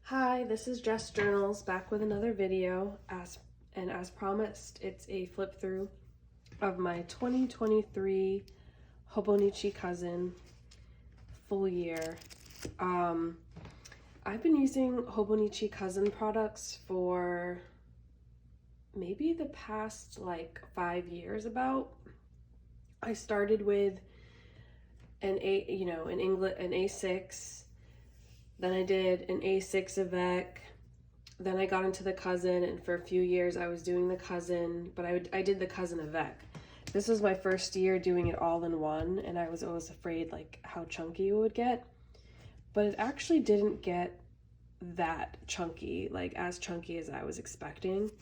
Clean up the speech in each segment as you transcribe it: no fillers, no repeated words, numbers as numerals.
Hi, this is Jess Journals back with another video. As promised, it's a flip through of my 2023 Hobonichi cousin full year. I've been using Hobonichi cousin products for maybe the past like 5 years about. I started with an A6. Then I did an A6 Avec. Then I got into the cousin, and for a few years I was doing the cousin, but I did the cousin Avec. This was my first year doing it all in one, and I was always afraid like how chunky it would get. But it actually didn't get that chunky, like as chunky as I was expecting.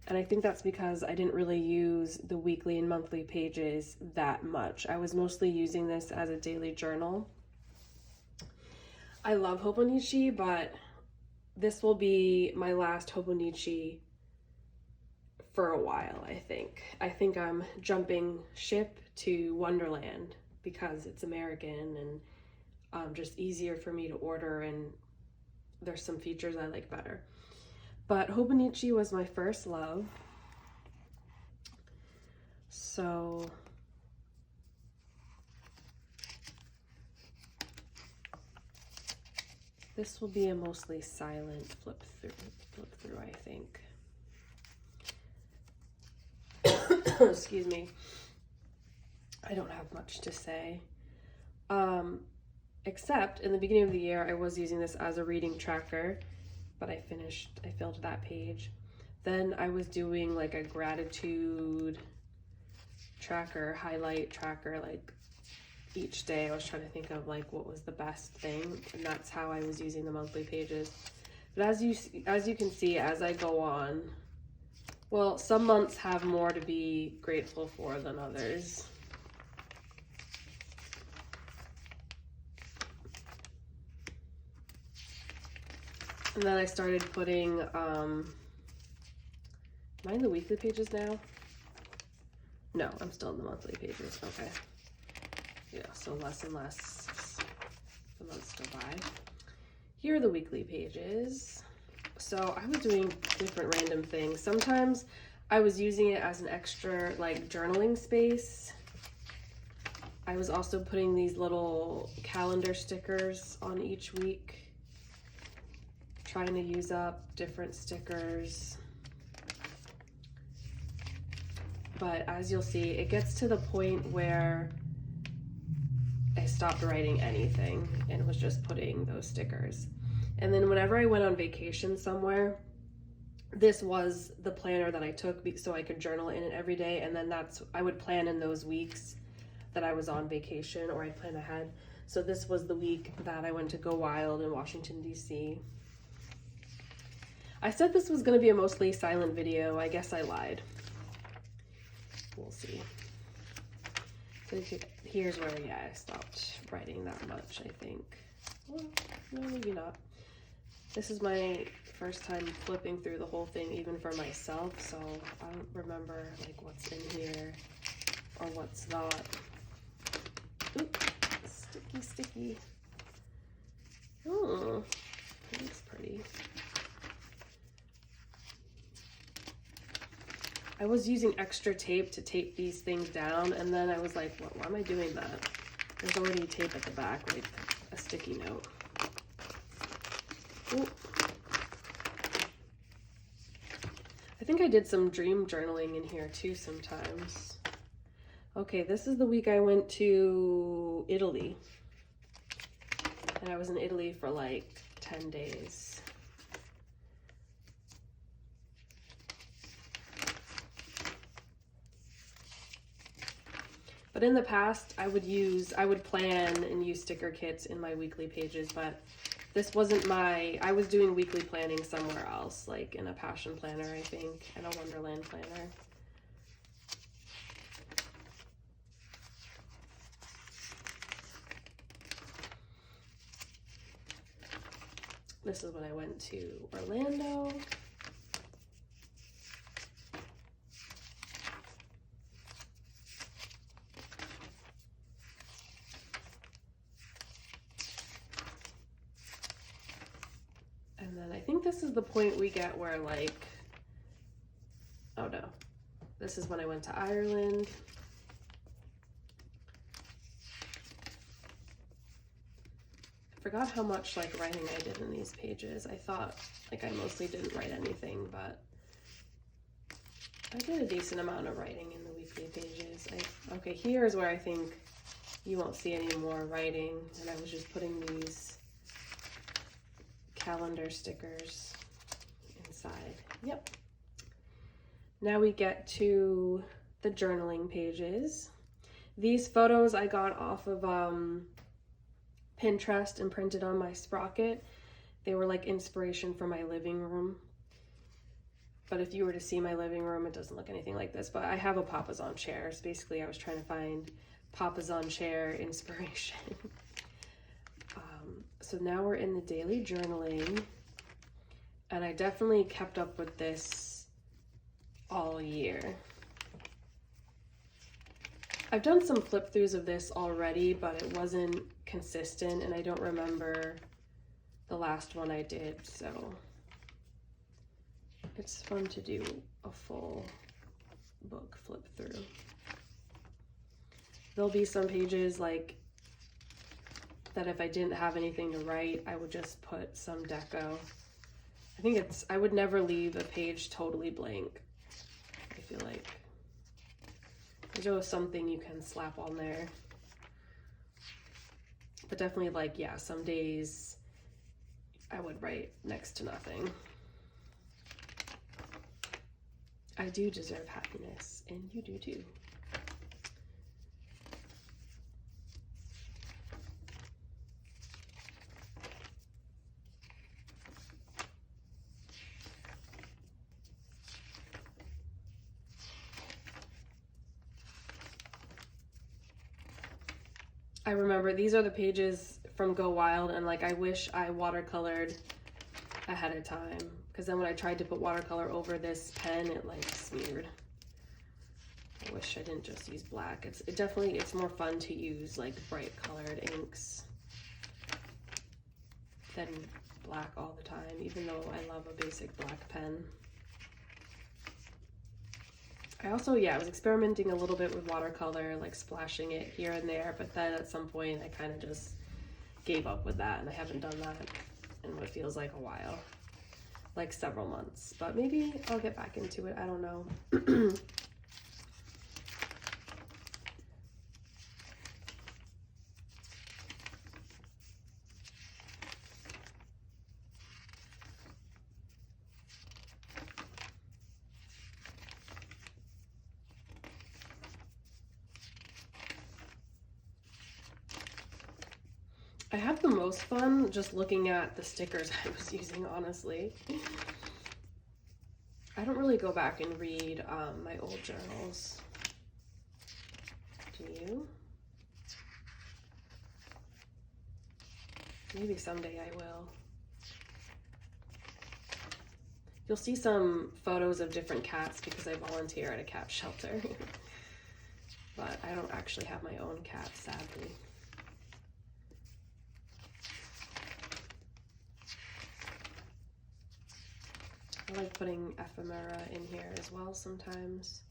And I think that's because I didn't really use the weekly and monthly pages that much. I was mostly using this as a daily journal. I love Hobonichi, but this will be my last Hobonichi for a while, I think. I think I'm jumping ship to Wonderland because it's American and just easier for me to order, and there's some features I like better. But Hobonichi was my first love. So this will be a mostly silent flip through, I think. Excuse me. I don't have much to say. Except in the beginning of the year, I was using this as a reading tracker, but I filled that page. Then I was doing like a gratitude tracker, highlight tracker, like each day I was trying to think of like what was the best thing, and that's how I was using the monthly pages. But as you can see, as I go on, well, some months have more to be grateful for than others. And then I started putting, am I in the weekly pages now? No, I'm still in the monthly pages, okay. Yeah, so less and less the months go by. Here are the weekly pages. So I was doing different random things. Sometimes I was using it as an extra like journaling space. I was also putting these little calendar stickers on each week, trying to use up different stickers. But as you'll see, it gets to the point where I stopped writing anything and was just putting those stickers. And then whenever I went on vacation somewhere, this was the planner that I took so I could journal in it every day. And then I would plan in those weeks that I was on vacation, or I'd plan ahead. So this was the week that I went to Go Wild in Washington, D.C. I said this was going to be a mostly silent video. I guess I lied. We'll see. So here's where, yeah, I stopped writing that much, I think. Well, no, maybe not. This is my first time flipping through the whole thing, even for myself, so I don't remember like what's in here or what's not. Oop, sticky. Oh, that looks pretty. I was using extra tape to tape these things down, and then I was like, why am I doing that? There's already tape at the back, like a sticky note. Ooh. I think I did some dream journaling in here too sometimes. Okay, this is the week I went to Italy. And I was in Italy for like 10 days. But in the past, I would plan and use sticker kits in my weekly pages, but this wasn't I was doing weekly planning somewhere else, like in a passion planner, I think, and a Wonderland planner. This is when I went to Orlando. then I think this is the point we get where like, oh no, this is when I went to Ireland. I forgot how much like writing I did in these pages. I thought like I mostly didn't write anything, but I did a decent amount of writing in the weekly pages. Okay, here's where I think you won't see any more writing, and I was just putting these calendar stickers inside. Yep. Now we get to the journaling pages. These photos I got off of Pinterest and printed on my sprocket. They were like inspiration for my living room. But if you were to see my living room, it doesn't look anything like this. But I have a Papasan chair. So basically I was trying to find Papasan chair inspiration. So now we're in the daily journaling. And I definitely kept up with this all year. I've done some flip throughs of this already, but it wasn't consistent, and I don't remember the last one I did, so it's fun to do a full book flip through. There'll be some pages like that if I didn't have anything to write, I would just put some deco. I would never leave a page totally blank. I feel like there's always something you can slap on there. But definitely like, yeah, some days I would write next to nothing. I do deserve happiness, and you do too. I remember these are the pages from Go Wild, and like I wish I watercolored ahead of time, because then when I tried to put watercolor over this pen, it like smeared. I wish I didn't just use black. It's more fun to use like bright colored inks than black all the time, even though I love a basic black pen. I also, I was experimenting a little bit with watercolor, like splashing it here and there, but then at some point I kind of just gave up with that, and I haven't done that in what feels like a while, like several months, but maybe I'll get back into it. I don't know. I have the most fun just looking at the stickers I was using, honestly. I don't really go back and read my old journals. Do you? Maybe someday I will. You'll see some photos of different cats because I volunteer at a cat shelter. But I don't actually have my own cat, sadly. I like putting ephemera in here as well sometimes.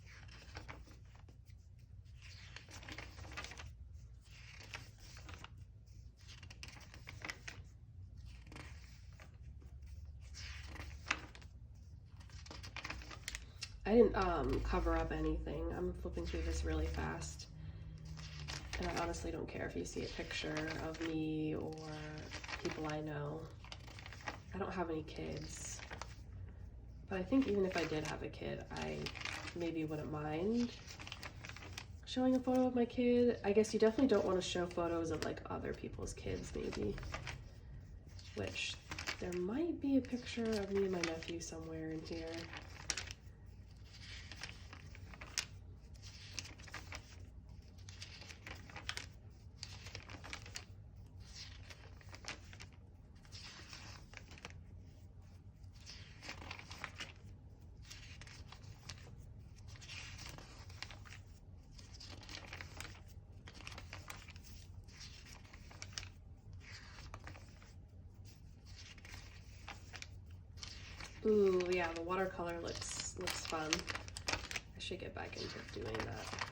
I didn't cover up anything. I'm flipping through this really fast. And I honestly don't care if you see a picture of me or people I know. I don't have any kids. But I think even if I did have a kid, I maybe wouldn't mind showing a photo of my kid. I guess you definitely don't want to show photos of like other people's kids, maybe. Which there might be a picture of me and my nephew somewhere in here. Ooh, yeah, the watercolor looks fun. I should get back into doing that.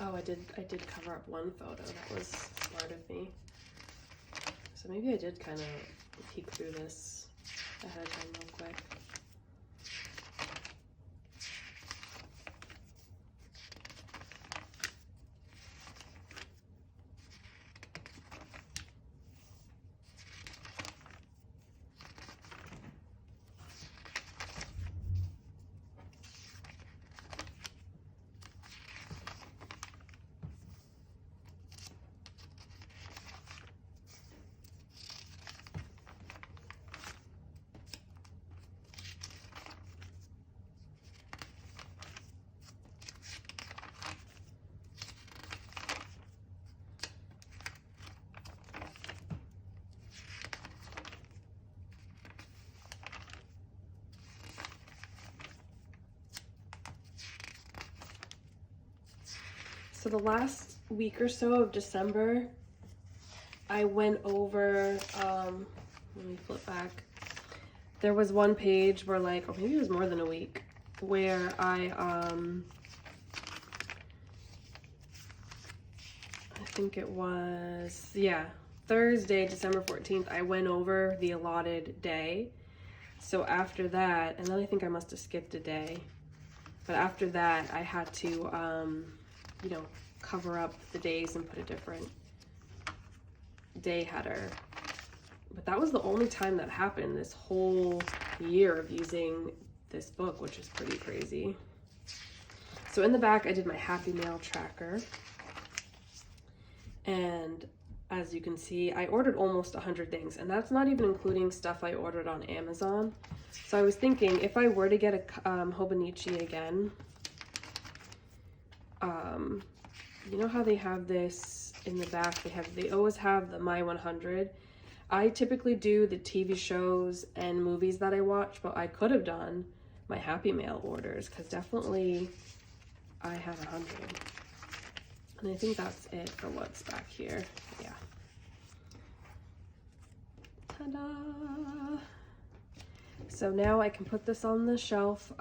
Oh, I did cover up one photo. That was smart of me. So maybe I did kind of peek through this ahead of time real quick. So the last week or so of December, I went over, let me flip back. There was one page where like, or maybe it was more than a week, where I think it was, yeah, Thursday, December 14th, I went over the allotted day. So after that, and then I think I must have skipped a day, but after that, I had to, you know, cover up the days and put a different day header. But that was the only time that happened this whole year of using this book, which is pretty crazy. So in the back, I did my Happy Mail tracker. And as you can see, I ordered almost 100 things, and that's not even including stuff I ordered on Amazon. So I was thinking, if I were to get a Hobonichi again, you know how they have this in the back, they always have the My 100. I typically do the TV shows and movies that I watch, but I could have done my Happy Mail orders, because definitely I had 100. And I think that's it for what's back here. Yeah. Ta-da! So now I can put this on the shelf.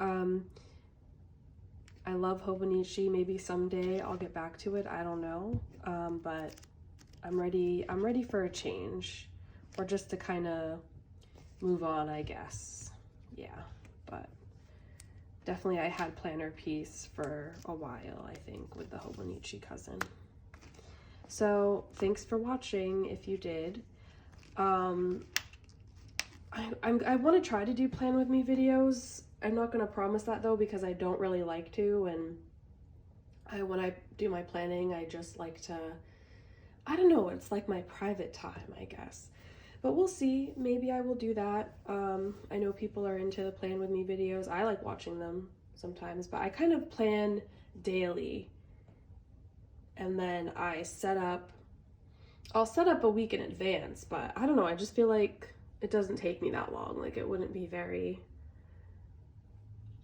I love Hobonichi. Maybe someday I'll get back to it. I don't know. But I'm ready for a change, or just to kind of move on, I guess. Yeah, but definitely I had planner piece for a while, I think, with the Hobonichi cousin. So thanks for watching if you did. I want to try to do plan with me videos. I'm not going to promise that though, because I don't really like to, and when I do my planning, I just like to, I don't know, it's like my private time, I guess. But we'll see. Maybe I will do that. I know people are into the plan with me videos. I like watching them sometimes, but I kind of plan daily. And then I set up I'll set up a week in advance, but I don't know, I just feel like it doesn't take me that long. Like, it wouldn't be very,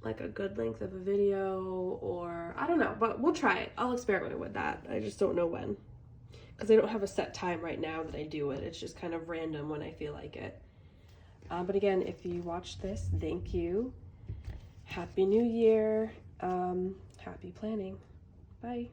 like, a good length of a video, or I don't know, but we'll try it. I'll experiment with that. I just don't know when, because I don't have a set time right now that I do it. It's just kind of random when I feel like it. But again, if you watched this, thank you. Happy New Year. Happy planning. Bye.